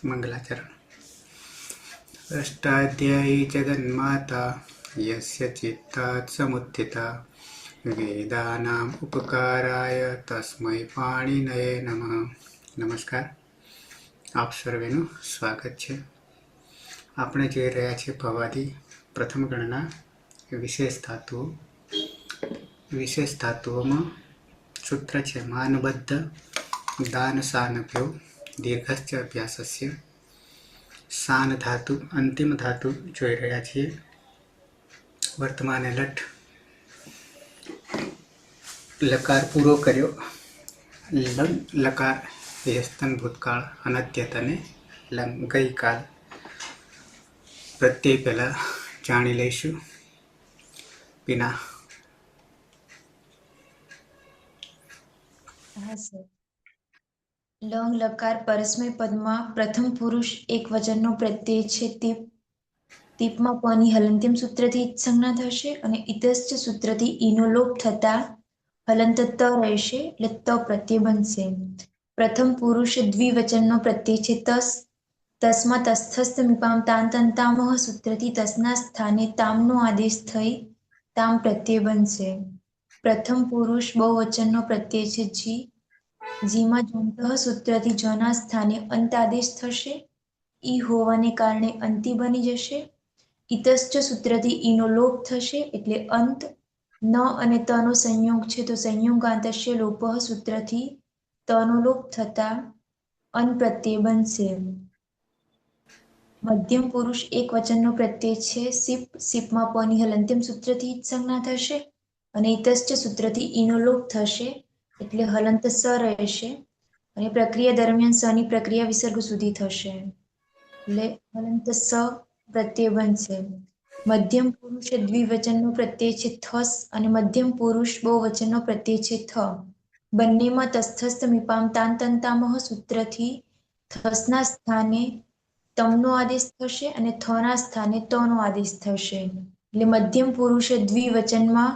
मंगलाचरण। अष्टाध्यायी जगन्माता यस्य चित्तात् समुत्थिता वेदानाम् उपकाराय तस्मै पाणिनये नमः। नमस्कार, આપ સર્વેનું સ્વાગત છે। આપણે જોઈ રહ્યા છીએ ભવાદી પ્રથમ ગણના વિશેષ ધાતુઓમાં સૂત્ર છે માનબદ્ધ દાન સાનભ્યો દીર્ઘસ્ચ અભ્યાસસ્ય। સાન ધાતુ અંતિમ ધાતુ જોઈ રહ્યા છીએ। વર્તમાને લટ લકાર પૂરો કર્યો। લકાર યસ્તન ભૂતકાળ અનદ્યતને લંગ ગઈકાલ। પ્રત્યય પહેલા જાણી લઈશું। પીના हाँ सर। लंग लकार परस्मय पद में प्रथम पुरुष एक वचन नो प्रत्यय छे। તીપ માં પની હલંત્યમ સૂત્રથી સંજ્ઞા થશે અને ઇતશ્ચ સૂત્રથી ઈનો લોપ થતા હલંત ત રહેશે એટલે ત પ્રત્યય બનશે। પ્રથમ પુરુષ દ્વિવચનનો પ્રત્યય છે તસ। તસ્માં તસ્થસ્થ મીપામ તાંતંતામહ સૂત્રથી તસના સ્થાને તામનો આદેશ થઈ તામ પ્રત્યય બનશે। પ્રથમ પુરુષ બહુવચનનો પ્રત્યય છે જી। જીમાં જંતઃ સૂત્રથી જના સ્થાને અંત આદેશ થશે। ઈ હોવાને કારણે અંતિ બની જશે। ઇતશ્ચ સૂત્રથી ઈનો લોપ થશે એટલે અંત। ન અને તનો સંયોગ છે તો સંયોગાંતસ્ય લોપઃ સૂત્રથી તનો લોપ થતા અન પ્રત્યય બનશે। મધ્યમ પુરુષ એક વચનનો પ્રત્યય છે સિપ। સિપમાં પની હલંત્યમ સૂત્રથી સંજ્ઞા થશે અને ઇતશ્ચ સૂત્રથી ઈનો લોપ થશે એટલે હલંત સ રહેશે અને પ્રક્રિયા દરમિયાન સની પ્રક્રિયા વિસર્ગ સુધી થશે એટલે હલંત સ પ્રત્યય બનશે। મધ્યમ પુરુષ દ્વિવચનનો પ્રત્યય છે થસ અને મધ્યમ પુરુષ બહુવચનનો પ્રત્યય છે થ। બંનેમાં તસ્થસ્થ મીપામ તાંતંતામહ સૂત્રથી થસના સ્થાને તમનો આદેશ થશે અને થના સ્થાને તનો આદેશ થશે એટલે મધ્યમ પુરુષ દ્વિવચનમાં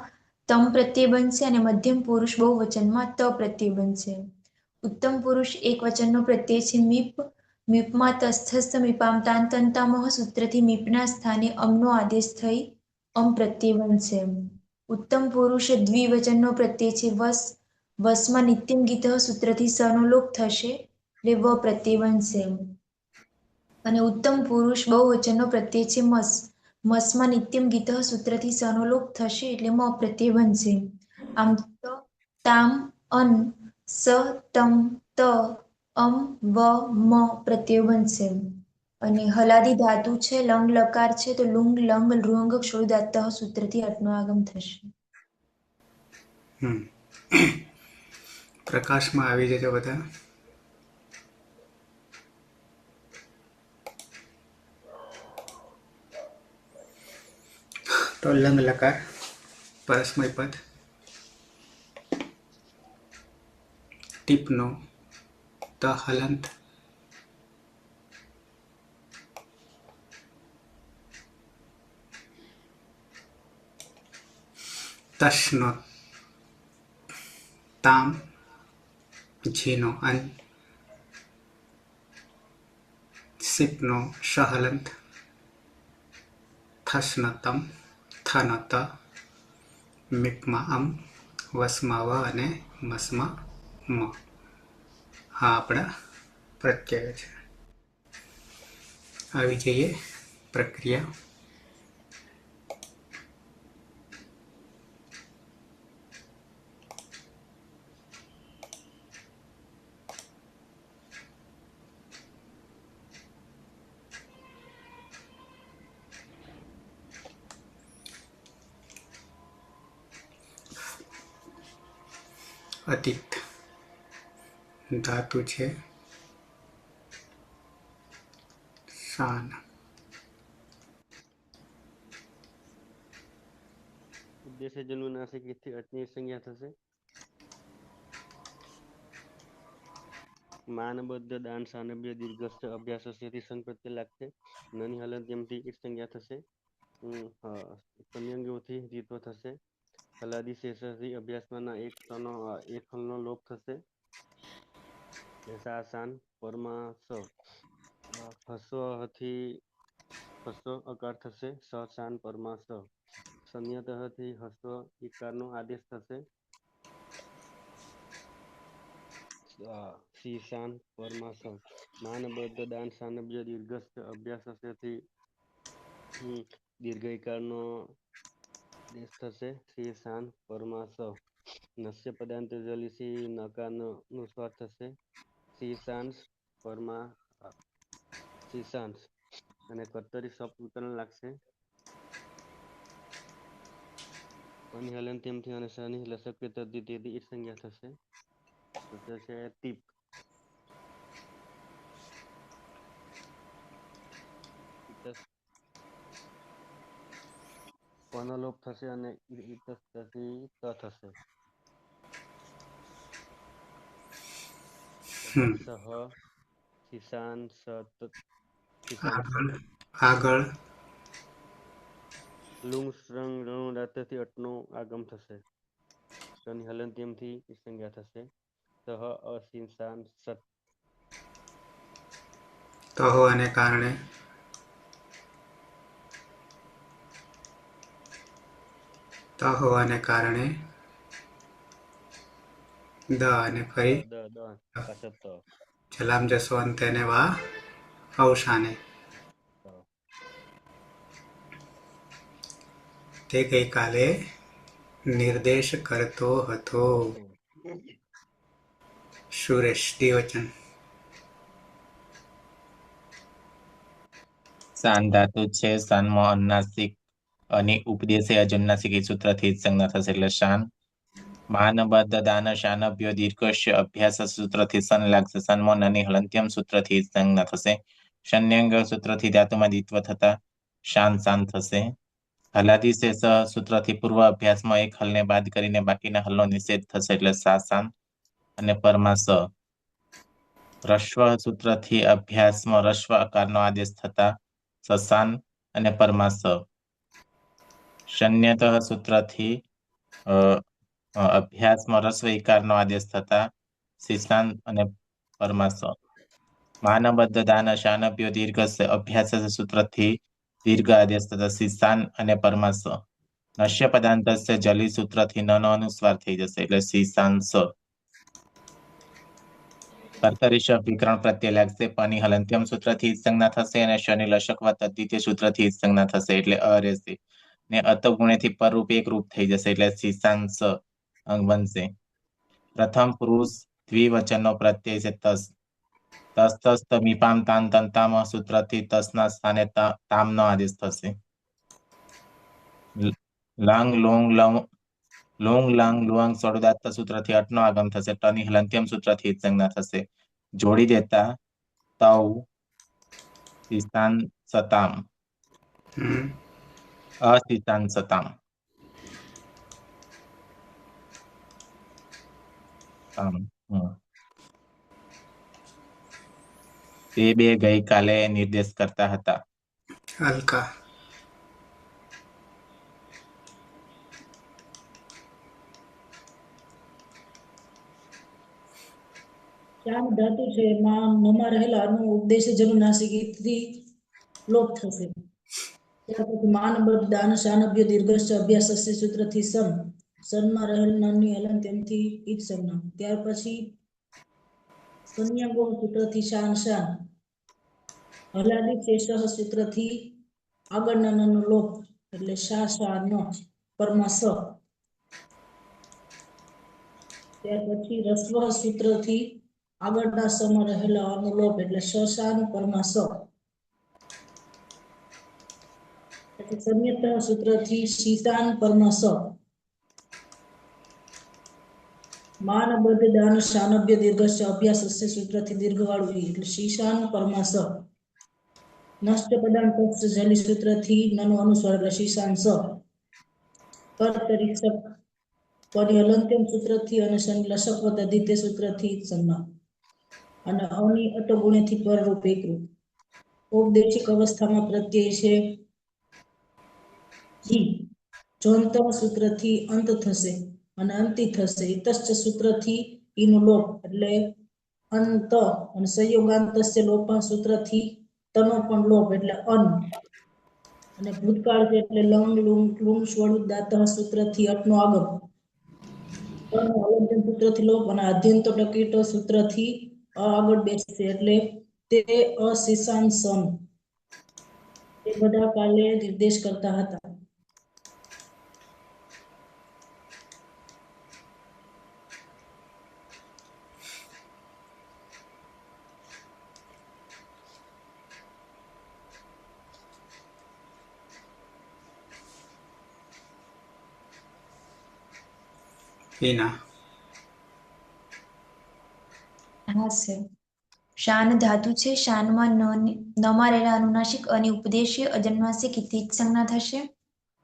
તમ પ્રત્યય બનશે અને મધ્યમ પુરુષ બહુવચનમાં ત પ્રત્યય બનશે। ઉત્તમ પુરુષ એક વચનનો પ્રત્યય છે મીપ। મીપમાં તસ્થસ્થ મીપામ તાંતંતામહ સૂત્રથી મીપના સ્થાને અમનો આદેશ થઈ અમ પ્રત્યય બનશે। ઉત્તમ પુરુષ દ્વિવચનનો પ્રત્યય છે વસ। વસમાં નિત્યમ ગીતઃ સૂત્રથી સનો લોપ થશે એટલે વ પ્રત્યય બનશે। અને ઉત્તમ પુરુષ બહુવચનનો પ્રત્યય છે મસ। મસમાં નિત્યમ ગીતઃ સૂત્રથી સનો લોપ થશે એટલે મ પ્રત્યય બનશે। આમ તો તામ અન સ તમ ત અમ વ મ પ્રત્યય બનશે। અને હલાદી ધાતુ છે લંગ લકાર છે તો લુંગ લંગ લુંગ ક્ષોદાત્ત સૂત્રથી અર્થનો આગમ થશે। પ્રકાશમાં આવી જજો બધા। તો લંગ લકાર પરસ્મય પદ ટીપનો ત હલંત તશનો તામ જીનો અન સિપનો સહલંત થસનો તમ થનો ત મીપમાં અમ વસમાં વ અને મસમાં મ। હા આપણા પ્રત્યય છે। આવી જઈએ પ્રક્રિયા। અતીત ધાતુ છે શાન। ઉદ્દેશ્ય જન્મનાશક થી અટની સંજ્ઞા થશે। માનબદ્ધ દાન સાનભ્ય દીર્ઘસ્થ અભ્યાસસ્યથી સંગ પ્રત્યય લાગશે। નની હલંત્યમથી ઈટ સંજ્ઞા થશે। સંયંગોથી જીતો થશે। હલાદી શેષથી અભ્યાસમાંના એક હલનો લોપ થશે। સાસાન પરમા સ હસ્વથી હસ્વ અકાર થશે, સ શાન પરમાં સ. સંયતઃથી હસ્વ ઈકારનો આદેશ થશે, સી શાન પરમાં સ. માનબદ્ધ દાન સાનભ્ય દીર્ઘસ્થ અભ્યાસ હશેથી દીર્ઘ ઈકારનો આદેશ થશે, સી શાન પરમાં સ. નસ્ય પદાંત જલિસી નકારનો અનુસ્વાર થશે, શીશાંશ પરમાં શીશાંશ. અને કર્તરી સપ વિકરણ લાગશે, પની હલંત્યમથી અને સની લસક તદ્દી તેથી ઈટ સંજ્ઞા થશે, તો તે છે તીપ. પનો લોપ થશે અને ઈતસ્થી ત થશે. પછી સહ શીશાન સત શીશાન આગળ લુંગ શ્રંગ દાંતથી અટનો આગમ થશે, શની હલંત્યમથી ઈ સંજ્ઞા થશે, સહ અશીશાન સત. તહો અને કારણે તહો અને કારણે દ અને ફરી દ દ પાછળ ત. જલામ જસવંત અને વા અવસાને. તે ગઈકાલે નિર્દેશ કરતો હતો. સુરેશ દ્વિવચન. શાન ધાતુ છે, શાનમાં અનુનાસિક અને ઉપદેશે અજનુનાસિક એ સૂત્રથી જ સંજ્ઞા થશે એટલે શાન. માનબદ્ધ દાન શાનભ્યો દીર્ઘસ્ય અભ્યાસ સૂત્રથી સન લાગશે, સન્મો નની હલંત્યમ સૂત્રથી જ સંજ્ઞા થશે. શન્યંગ સૂત્રથી ધાતુમાં દ્વિત્વ થતા શાન શાન થશે. હલાદી શેષ સૂત્રથી પૂર્વ અભ્યાસમાં એક હલને બાદ કરીને બાકીના હલનો નિષેધ થશે એટલે સા શાન. અને પરમાં સ. રસ્વ સૂત્રથી અભ્યાસમાં રસ્વ આકારનો આદેશ થતા સસાન અને પરમાં સ. શન્યતઃ સૂત્રથી અભ્યાસમાં રસ્વ ઈકારનો આદેશ થતા શિશાન અને પરમાં સ. માનબદ્ધ દાન શાનભ્યો દીર્ઘ અભ્યાસ સૂત્રથી દીર્ઘ આદેશ થતા શિશાન અને પરમાં સ. નશ્ય પદાંતસ્ય જલી સૂત્રથી નનો અનુસ્વાર થઈ જશે એટલે શિશાન સ. કર્તરી શબ્દ વિકરણ પ્રત્યે લાગશે, પની હલંત્યમ સૂત્રથી સંજ્ઞા થશે અને શનિ લશકવા તદ્દિત્ય સૂત્રથી સંજ્ઞા થશે એટલે અ રહેશે. ને અતગુણેથી પરરૂપ એક રૂપ થઈ જશે એટલે શિશાન સ અંગ બનશે. પ્રથમ પુરુષ દ્વિવચનનો પ્રત્યય છે તસ. તસ તસ મીપામ તાન તંતામ સૂત્રથી તસના સ્થાને તામનો આદેશ થશે. લાંગ લોંગ લોંગ લાંગ લુઆંગ સડુદાત્ત સૂત્રથી અટનો આગમ થશે, ટની હલંત્યમ સૂત્રથી સંજ્ઞા થશે. જોડી દેતા તૌ શિશાન સતામ અશિશાન સતામ. તે બે ગઈકાલે નિર્દેશ કરતા હતા. હલકા શાન ધાતુ છે એમાં નમા રહેલા અનુ ઉપદેશ જનુનાસિકથી લોપ થશે. ત્યાર પછી માનબદ્ધ દાન શાનભ્ય દીર્ઘસ્થ અભ્યાસ સૂત્રથી સન. સનમાં રહેલ નની હલંત્યમથી ઈટ સંજ્ઞા. ત્યાર પછી સંયગો સૂત્રથી શાન શાન. હલાદી શેષ સૂત્રથી આગળના નનો લોપ એટલે શા શા ન પરમાં સ. ત્યાર પછી રસ્વ સૂત્રથી આગળના સમમાં રહેલા અનુલોપ એટલે શશાન પરમાં સ. પછી સંયત સૂત્રથી શીશાન પરમાં સ. માનબદ્ધ દાન શાનભ્ય દીર્ઘસ્થ અભ્યાસ સૂત્રથી દીર્ઘવાળું એટલે શીશાન પરમાં સ. નષ્ટ પદાંત જલી સૂત્રથી નનો અનુસ્વાર એટલે શીશાન સ. કર્તરી સપ પરી હલંત્યમ સૂત્રથી અને શનિ લસક તદ્દિત્ય સૂત્રથી સંજ્ઞા. અને અની અટગુણેથી પરરૂપ એકરૂપ. ઔપદેશિક અવસ્થામાં પ્રત્યય છે જી. જોંત સૂત્રથી અંત થશે અને અંતિ થશે. ઇતશ્ચ સૂત્રથી ઈનો લોપ એટલે અંત અને સંયોગાંતસ્ય લોપ સૂત્રથી તનો પણ લોપ એટલે અન, અને ભૂતકાળ છે એટલે લંગ લુંગ લુંગ સ્વરૂપ દાતઃ સૂત્રથી અટનો આગમ, અનો હલંત્યમ સૂત્રથી લોપ અને આદ્યંતો ટકીટો સૂત્રથી આગળ બેસશે એટલે તે અશીશાન સન, તે બધા કાલે નિર્દેશ કરતા હતા. હિના. હા સર. શાન ધાતુ છે. શાનમાં નમાં રહેલા અનુનાસિક અને ઉપદેશીય અજન્માસિક ઇતિ સંજ્ઞા થશે.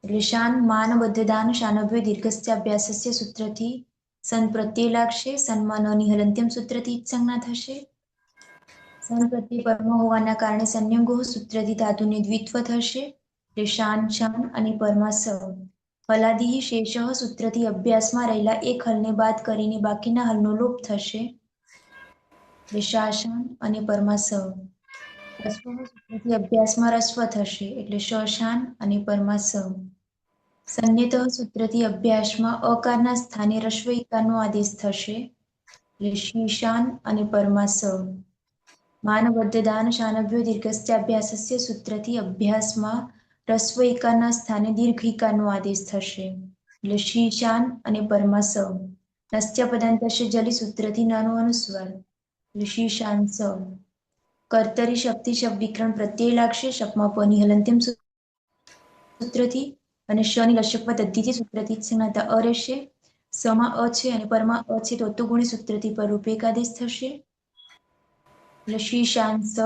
એટલે શાન માન બદ્ધદાન શાનભ્યો દીર્ઘસ્ય અભ્યાસસ્ય સૂત્રથી સન પ્રત્યય લાગશે. સન્માં નની હલંત્યમ સૂત્રથી સંજ્ઞા થશે. સન પ્રત્યય પરમ હોવાના કારણે સંયંગો સૂત્રથી ધાતુની દ્વિત્વ થશે. એટલે શાન શાન અને પરમા સ. હલાદી શેષ સૂત્રથી અભ્યાસમાં રહેલા એક હલને બાદ કરીને બાકીના હલનો લોપ થશે. એટલે શાસન અને પરમા સ. રસ્વ સૂત્રથી અભ્યાસમાં રસ્વ થશે. એટલે શશાન અને પરમા સ. સંયત સૂત્રથી અભ્યાસમાં અકારના સ્થાને રસ્વ ઇકારનો આદેશ થશે. એટલે શીશાન અને પરમા સ. માનબદ્ધ દાન શાનભ્યો દીર્ઘસ્ય અભ્યાસસ્ય સૂત્રથી અભ્યાસમાં રસ્વ ઇકારના સ્થાને દીર્ઘ ઇકારનો આદેશ થશે. એટલે શીશાન અને પરમા સ. નસ્ય પદાંતસ્ય જલી સૂત્રથી નાનો અનુસ્વાર. એટલે શીશાન સ. કર્તરી શક્તિ શબ વિકરણ પ્રત્યય લાગશે. શપમાં પની હલંત્યમ સૂત્રથી અને શની લશકપદ અધિથી સૂત્રથી સંજ્ઞાતા અ રહેશે. સમાં અ છે અને પરમાં અ છે તો ગુણી સૂત્રથી પર રૂપે એકાદેશ થશે. એટલે શીશાન સ.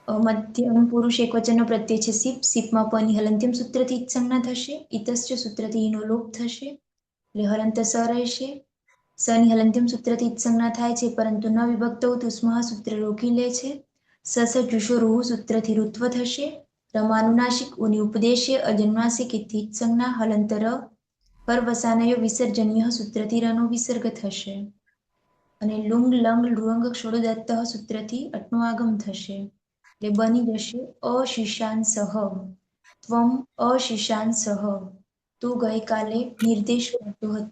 મધ્યમ પુરુષ એકવચનનો પ્રત્યય છે સીપ. સીપમાં પની હલંત્યમ સૂત્રથી સંજ્ઞા થશે. ઇતશ્ચ સૂત્રથી ઈનો લોપ થશે. એટલે હલંત સ રહેશે. સની હલંત્યમ સૂત્રથી સંજ્ઞા થાય છે પરંતુ ન વિભક્ત ઉષ્મહ સૂત્ર રોકી લે છે. સસ જુષો રૂહ સૂત્રથી ઋત્વ થશે. રમાનુનાસિક ઉની ઉપદેશ્ય અજન્માસિક ઇતિ સંજ્ઞા હલંતર પરવસાનયો વિસર્જનીય સૂત્રથી રનો વિસર્ગ થશે. અને લુંગ લંગ લુઅંગ ક્ષોડદત્ત સૂત્રથી અટનો આગમ થશે. એટલે બની જશે અશીશાન સહ. ત્વમ અશીશાન સહ. તું ગઈકાલે નિર્દેશ કરતો હતો.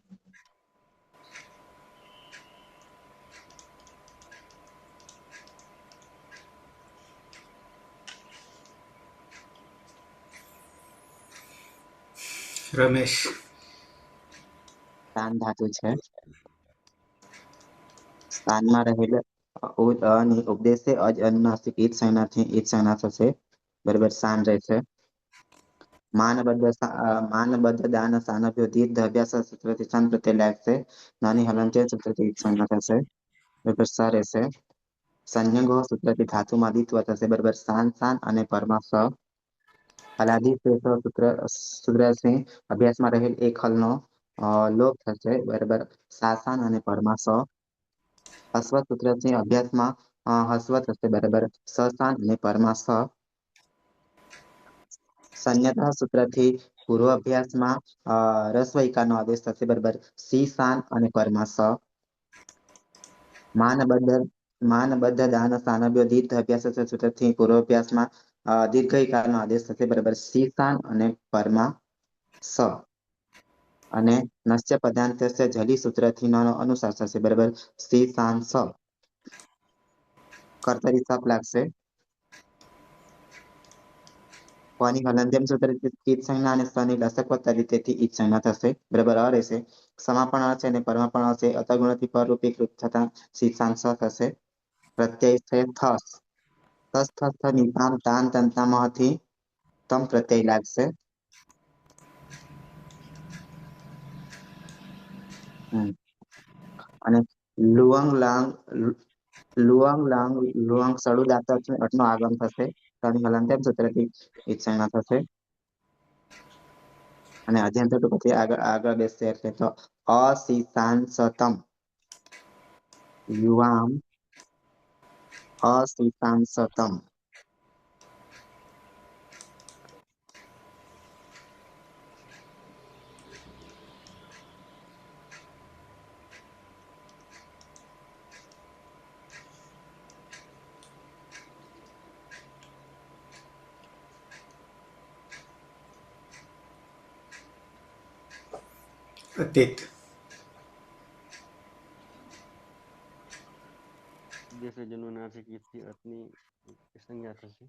રમેશ. શાન ધાતુ છે. સ્થાનમાં રહેલ ઉપદેશે અજ અનુનાસિક ઈદ સંજ્ઞાથી ઈદ સંજ્ઞા થશે. બરાબર શાન રહેશે. માનબદ્ધ દાન સાનભ્યો દીર્ઘ અભ્યાસ સૂત્રથી શાન પ્રત્યય લાગશે. નાની હલંત્ય સૂત્રથી ઈદ સંજ્ઞા થશે. બરાબર સ રહેશે. સંયંગો સૂત્રથી ધાતુમાં દ્વિત્વ થશે. બરાબર શાન શાન અને પરમા સ. હલાદી સૂત્રથી અભ્યાસમાં રહેલ એક હલનો લોપ થશે. બરાબર શાસન અને પરમા સ. હસ્વ સૂત્રથી અભ્યાસમાં હસ્વ થશે. બરાબર સસાન અને પરમા સ. સંયત સૂત્રથી પૂર્વ અભ્યાસમાં રસ્વ ઇકારનો આદેશ થશે. બરાબર સી શાન અને પરમા સ. માનબદ્ધ દાન સાનભ્યો દીર્ઘ અભ્યાસ સૂત્રથી પૂર્વ અભ્યાસમાં દીર્ઘ ઇકારનો આદેશ થશે. બરાબર સી શાન અને પરમા સ. અને નસ્ય પદાંતસ્ય જલી સૂત્રથી નો અનુસાર થશે. બરાબર સી શાન સ. કર્તરી સપ લાગશે. પની હલંત્યમ સૂત્રથી ઈદ સંજ્ઞા અને સની લસકવત્તા રીતેથી ઈદ સંજ્ઞા થશે. બરાબર અ રહેશે. સમા પણ અ છે અને પરમાં પણ અ છે. અતગુણથી પર રૂપીકૃત થતા શીશાન સ થશે. પ્રત્યય છે થસ. તસ થસ નિપાન તાન તંતામાંથી તમ પ્રત્યય લાગશે. અને લુઅંગ લાંગ લુઅંગ સડુ દાંત અટનો આગમ થશે. તની હલંત્યમ સૂત્રથી ઈદ સંજ્ઞા થશે. અને અધ્યંત પછી આગળ બેસશે એટલે તો અશીશાન સતમ યુવામ અશીશાન સતમ. અતીત. ઉદ્દેશ્ય જન્મનાસિક ઈથી અતની સંજ્ઞા થશે.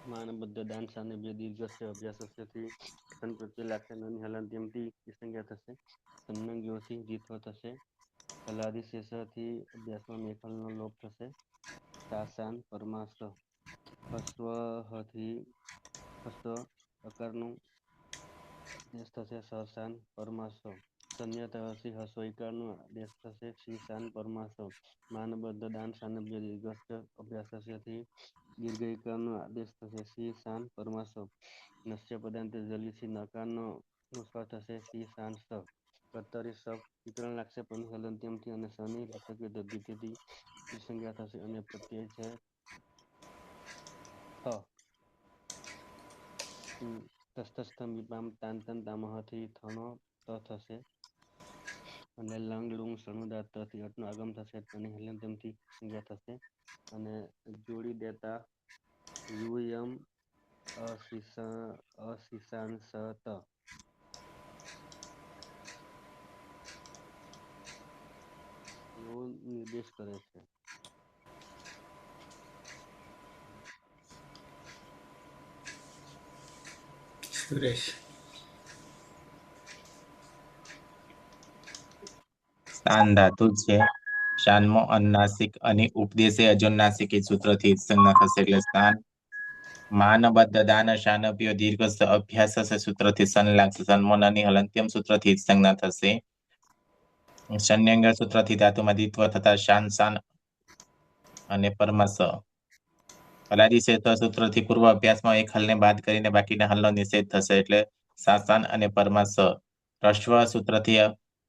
માનબદ્ધ દાન સાનિધ્ય દીર્ઘસ્ય અભ્યાસસ્યથી સન પ્રત્યે લાગશે નની હલંત્યમથી સંજ્ઞા થશે. સંનંગ્યોથી જીતવો થશે. ફલાદિશેષથી અભ્યાસમાં મેખલનો લોપ થશે. શાસાન પરમાસ હસ્વહથી હસ્વ અકારનું દેશ થશે. સહસાન પરમાસ સંયતહસી હસ્વ ઇકારનું દેશ થશે. શીશાન પરમાસ માનબદ્ધ દાન સાનભ્ય દીર્ઘસ્ય અભ્યાસસ્યથી દીર્ઘ ઇકારનો આદેશ થશે. સી શાન પરમાસ નસ્ય પદાંતે જલીસી નકારનો સ્વાર થશે. સી શાન સ કર્તરી સ વિકરણ લાગશે પણ હલંત્યમથી અને સની લક્ષક દ્વિતીયથી સંજ્ઞા થશે અને પ્રત્યય છે તસ્થસ્થમ વિપામ તાન તન તામહથી થનો ત થશે અને લંગ લુંગ સણુદાતથી અટનો આગમ થશે અને હલંત્યમથી સંજ્ઞા થશે અને જોડી દેતા યુયમ અશિષાંસત એવો નિર્દેશ કરે છે. સુરેશ. શાન ધાતુ છે. શાનમાં અનુનાસિક અને ઉપદેશે અજોનાસિક એ સૂત્રથી સંજ્ઞા થશે એટલે શાન. માનબદ્ધ દાન શાનભ્યો દીર્ઘ અભ્યાસ સૂત્રથી સન લાગશે. સન્મોન અને હલંત્યમ સૂત્રથી સંજ્ઞા થશે. શન્યંગ સૂત્રથી ધાતુમાં દ્વિત્વ થતા શાન શાન અને પરમસ. ફલાદિશેષ સૂત્રથી પૂર્વ અભ્યાસમાં એક હલને બાદ કરીને બાકીના હલનો નિષેધ થશે એટલે શાસાન અને પરમસ. રસ્વ સૂત્રથી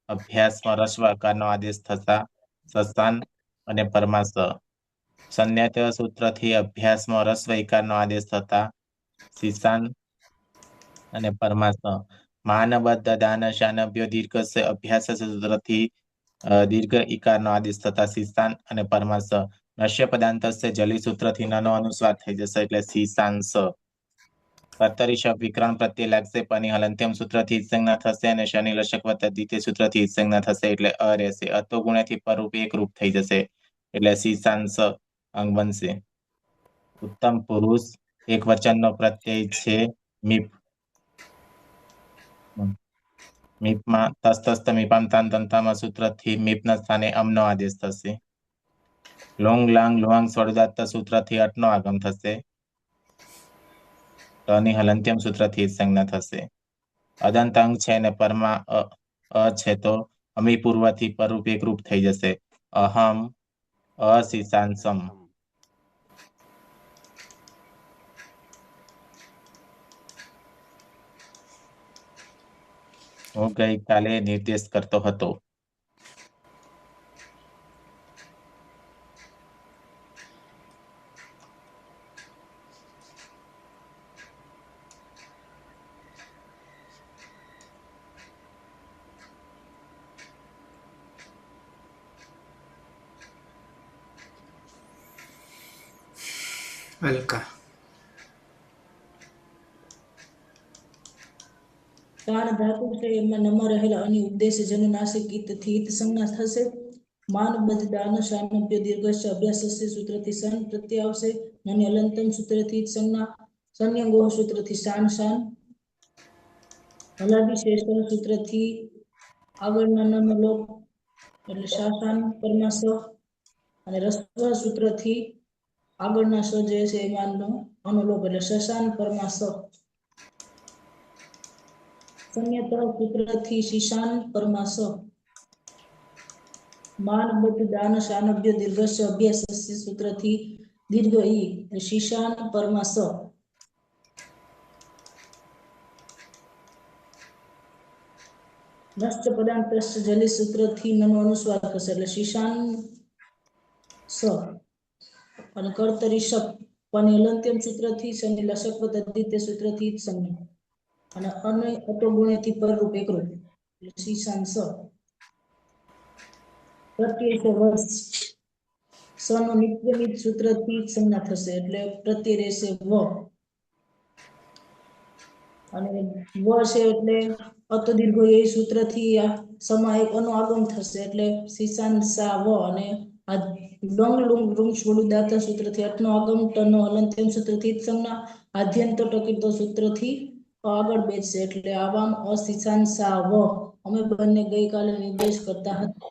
અભ્યાસમાં રસ્વ આકારનો આદેશ થતા સસ્તાન અને પરમાસ. સંન્યત સૂત્રથી અભ્યાસમાં રસ્વ ઇકારનો આદેશ થતા શીશાન અને પરમાસ. માનબદ્ધ દાન શાનભ્યો દીર્ઘ અભ્યાસ સૂત્રથી દીર્ઘ ઇકારનો આદેશ થતા શીશાન અને પરમાસ. નશ્ય પદાંતસ્ય જલી સૂત્રથી નનો અનુસ્વાર થઈ જશે એટલે શીશાંશ. કર્તરી શબ્દ વિકરણ પ્રત્યે લાગશે પણ હલંત્યમ સૂત્રથી સંજ્ઞા થશે અને શનિ લશક વત્તા દ્વિતીય સૂત્રથી સંજ્ઞા થશે એટલે અ રહેશે. અતો ગુણ્યથી પરરૂપ એક રૂપ થઈ જશે એટલે શીશાંશ અંગ બનશે. ઉત્તમ પુરુષ એક વચનનો પ્રત્યય છે મીપ. મીપમાં તસ્તસ્ત મીપામ તાન તંતામાં સૂત્રથી મીપના સ્થાને અમનો આદેશ થશે. લોંગ લાંગ લુહાંગ સ્વરદાત્ત સૂત્રથી અટનો આગમ થશે. તની હલંત્યમ સૂત્રથી સંજ્ઞા થશે. અદંત અંગ છે અને પરમાં અ છે તો અમી પૂર્વથી પરરૂપ એક રૂપ થઈ જશે. અહમ અશીશાંસમ. હું ગઈકાલે નિર્દેશ કરતો હતો. અલકા. શાણ ધાતુ છે એમાં નમા રહેલા અને ઉપદેશ જન્મનાસિક ઈતથી ઈત સંજ્ઞા થશે. માનબદ્ધ દાન શાનભ્ય દીર્ઘસ્ય અભ્યાસસ્ય સૂત્રથી સન પ્રત્યય આવશે અને અલંતમ સૂત્રથી સંજ્ઞા. સંયંગો સૂત્રથી શાન શાન. હલાદિશેષ સૂત્રથી આગળના નનો લોપ એટલે શાસાન પરમાસ. અને રસ્વ સૂત્રથી આગળના સ જે છે એમાંનો અનુલોપ એટલે શશાન પરમાસ. સંયત સૂત્રથી શીશાન પરમાસ. માનબદ્ધ દાન શાનભ્ય દીર્ઘસ્ય અભ્યાસસ્ય સૂત્રથી દીર્ઘ ઈ શીશાન પરમાસ. નષ્ટ પદાંતસ્ય જલી સૂત્રથી નનો અનુસ્વાર થશે એટલે શીશાન સ. અને કર્તરી શપ પણ હલંત્યમ સૂત્રથી શનિ લશક દ્વિતીય સૂત્રથી સંજ્ઞા અને અનય અટોગુણ્યથી પરરૂપ એકરૂપ એટલે શીશાન સ. પ્રત્યય છે વર્ષ. સનો નિત્યમિત સૂત્રથી સંજ્ઞા થશે એટલે પ્રત્યય રહેશે વ. અને વ છે એટલે અતો દીર્ઘ એ સૂત્રથી આ સમા એક અનો આગમ થશે એટલે સીસાન સા વ અને આ ડોંગ લુંગ રૂંગ છોડું દાતા સૂત્રથી અટનો આગમ ટનો અલંત્યમ સૂત્રથી સંજ્ઞા આદ્યંત ટકીતો સૂત્રથી આગળ બેસશે એટલે આવામ અસીસાન સા વ અમે બંને ગઈકાલે નિર્દેશ કરતા હતા.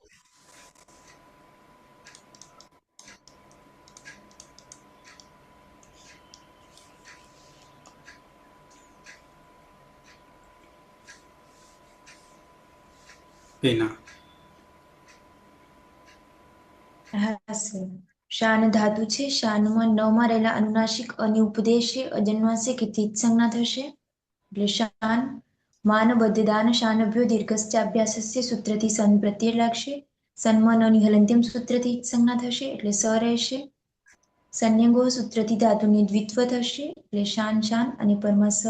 વિના હા સર. શાન ધાતુ છે. શાનમાં નવમાં રહેલા અનુનાસિક અને ઉપદેશે અજન્માસિક થી સંજ્ઞા થશે એટલે શાન માનબદ્ધ દાન શાનભ્યો દીર્ઘસ્યાભ્યાસસ્ય સૂત્રથી સન પ્રત્યય લાગશે. સન્મન અને હલંત્યમ સૂત્રથી સંજ્ઞા થશે એટલે સ રહેશે. સંયંગો સૂત્રથી ધાતુની દ્વિત્વ થશે એટલે શાન શાન અને પરમાં સ.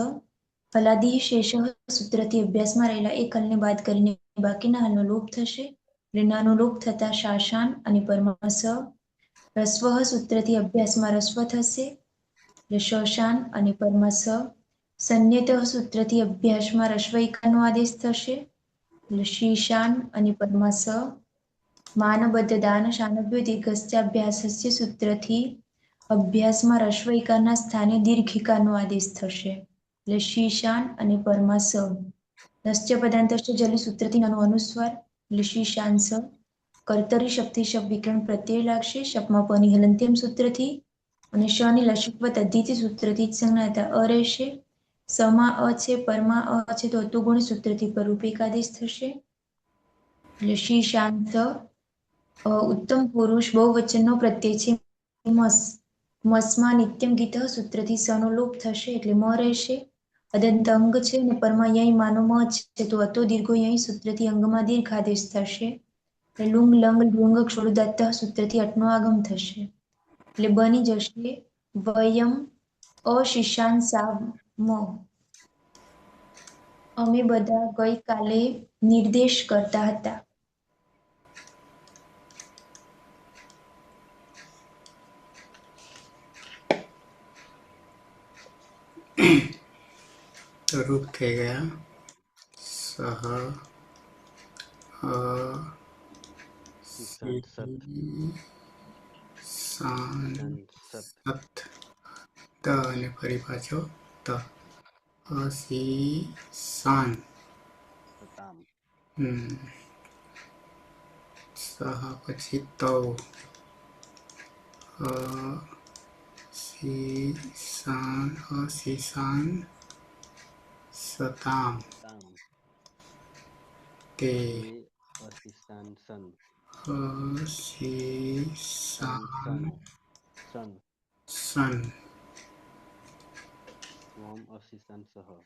ફલાદી શેષ સૂત્રથી અભ્યાસમાં રહેલા એક હલને બાદ કરીને બાકીના હલનો લોપ થશે એટલે નાનો લોપ થતા શાશાન અને પરમાં સ. રસ્વ સૂત્રથી અભ્યાસમાં રસ્વ થશે એટલે શશાન અને પરમાં સ. સંન્યત સૂત્રથી અભ્યાસમાં રસ્વઈકાનો આદેશ થશે એટલે શીશાન અને પરમાં સ. માનબદ્ધ દાન શાનભ્યો દીર્ઘસ્યાભ્યાસસ્ય સૂત્રથી અભ્યાસમાં રસ્વઈકારના સ્થાને દીર્ઘિકાનો આદેશ થશે એટલે શીશાન અને પરમાં સ. નશ્ય પદાંતસ્ય જલી સૂત્રથી નાનો અનુસ્વાર એટલે શીશાન સ. કર્તરી શક્તિ શબ વિકરણ પ્રત્યય લાગશે શપમાં પની હલંત્યમ સૂત્રથી અને શની લશિકવત અધિતિ સૂત્રથી જ સંજ્ઞાતા અ રહેશે. સમા અ છે પરમાં અ છે તો અતુગુણ સૂત્રથી પરરૂપિક આદેશ થશે એટલે શીશાંત. ઉત્તમ પુરુષ બહુવચનનો પ્રત્યય છે મસ. મસમાં નિત્યમ ગીત સૂત્રથી સનો લોપ થશે એટલે મ રહેશે. અદંત અંગ છે અને પરમાં યય માનો મ છે તો અતો દીર્ઘો યય સૂત્રથી અંગમાં દીર્ઘ આદેશ થશે. લુંગ લંગ લુંગ ક્ષોડુદાત્ત સૂત્રથી અટનો આગમ થશે એટલે બની જશે વયમ અશિશાન સા મ. અમે બધા ગઈકાલે નિર્દેશ કરતા હતા. તો રૂપ થઈ ગયા સહ અ ઈશાન સત સાન ઈશાન સત સત ત અને ફરી પાછો ત અસી સાન સતામ સહ પછી તવ અસીસાન સતામ તામ તે અસિસ્તાન સન અસીસાન સન સન સન ત્વમ અસિસ્તાન સહ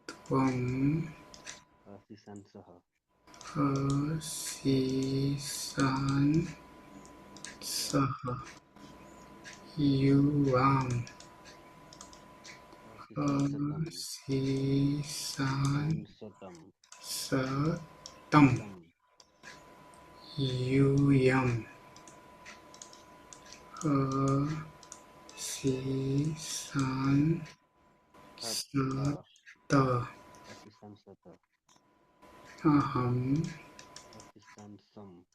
ત્વમ અસિસ્તાન સહ અસીસાન સહ યુવામ અસિસ્તાન સતમ અસીસાન સતમ સતમ તમ યુયમ અસીસાન સત સત અસિસ્તાન સત અહમ અસિસ્તાન સમ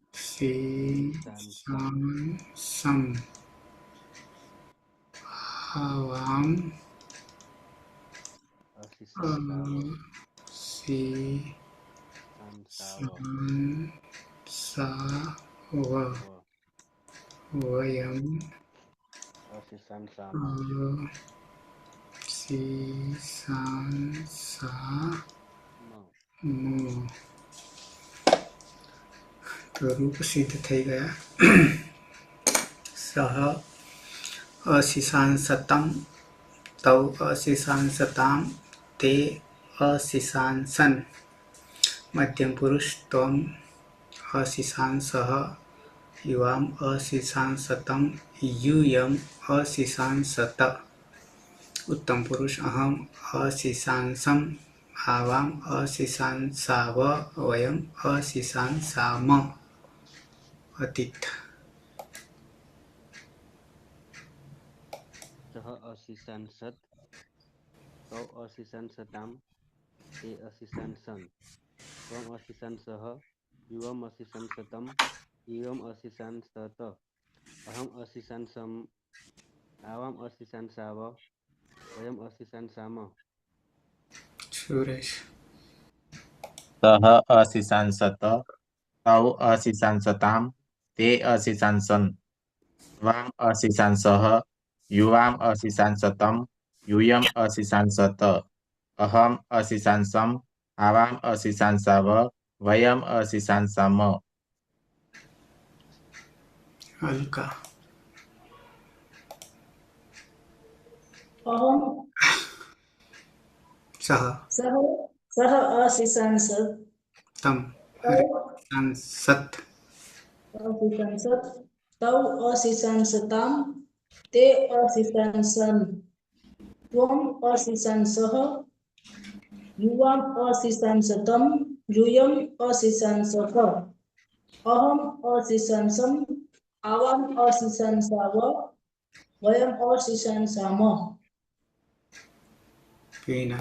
અસીસાન સમ હવામ અસિસ્તાન સાવ અસીસાન સાવ સાવ વ વયમ અસિસ્તાન સામ અસીસાન સા મ મો. તો રૂપ સિદ્ધ થઈ ગયા સહ અશિશાન સતમ તવ અશિશાન સતામ તે અશિશાન સન મધ્યમ પુરુષ ત્વમ અશિશાન સહ યુવામ અશિશાન સતમ યુયમ અશિશાન સત ઉત્તમ પુરુષ અહમ અશિશાન સમ આવામ અશિશાન સાવ વયમ અશિશાન સામ અતીત સહ अशिशांसत् तौ अशिशांसतां ते अशिशांसन् त्वम् अशिशांसः युवम् अशिशांसतं इवम् अशिशांसत अहम् अशिशांसम् आवाम् अशिशांसाव वयम् अशिशांसाम સુરેશ सः अशिशांसत तौ अशिशांसतां ते अशिशांसन् त्वाम् अशिशांसः युवाम् अशिशांसतं यूयम् अशिशांसत अहम् अशिशांसम् आवाम् अशिशांसाव वयम् अशिशांसाम હલકા अहम સહ सह सह अशिशांसत् તમ तौ સત अशिशांसत् तौ अशिशांसतां ते अशिशांसन् त्वम् अशिशांसः युवाम् अशिशांसतं यूयम् अशिशांसत अहम् अशिशांसम् आवाम् अशिशांसाव वयम् अशिशांसाम પીના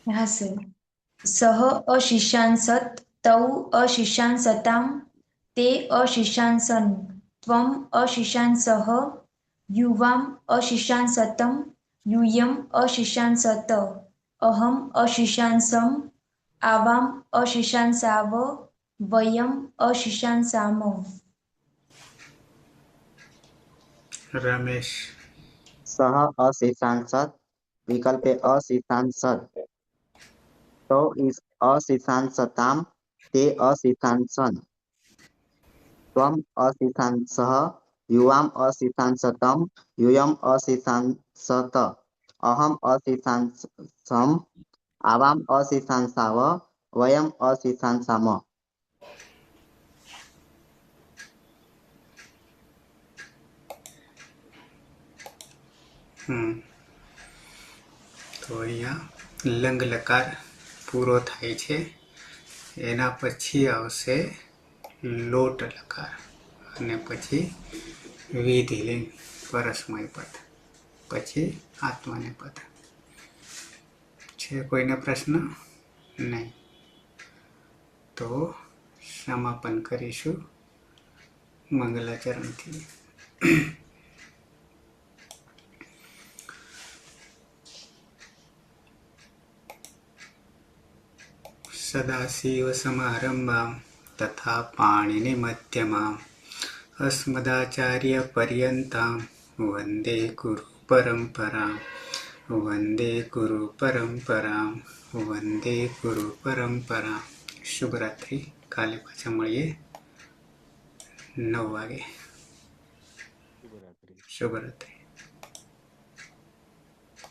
हाँ सर सः अशिशांसत् तौ अशिशांसतां ते अशिशांसन् त्वम् अशिशांसः युवाम् अशिशांसतं यूयम् अशिशांसत अहम् अशिशांसम् आवाम् अशिशांसाव वयम् अशिशांसाम રમેશ सः अशिशांसत् विकल्पे अशिशांसत् तौ अशिशांसतां ते अशिशांसन् त्वम् अशिशांसः युवाम् अशिशांसतं यूयम् अशिशांसत अहम् अशिशांसम् आवाम् अशिशांसाव वयम् अशिशांसाम તો અહીંયા લંગ લકાર પૂરો થાય છે એના પછી આવશે લોટ લકાર અને પછી વિધિલિંગ પરસ્મય પદ પછી આત્મનેપદ છે કોઈને પ્રશ્ન નહીં તો સમાપન કરીશું મંગલાચરણથી સદાશિવસમારંભાં તથા પાણિનિમધ્યમાम् अस्मदाचार्यपर्यन्तां वन्दे गुरुपरम्परां वन्दे गुरुपरम्परां वन्दे गुरुपरम्परां શુભરાત્રિ કાલે પાછા મળીએ 9 વાગે શુભરાત્રિ શુભરાત્રિ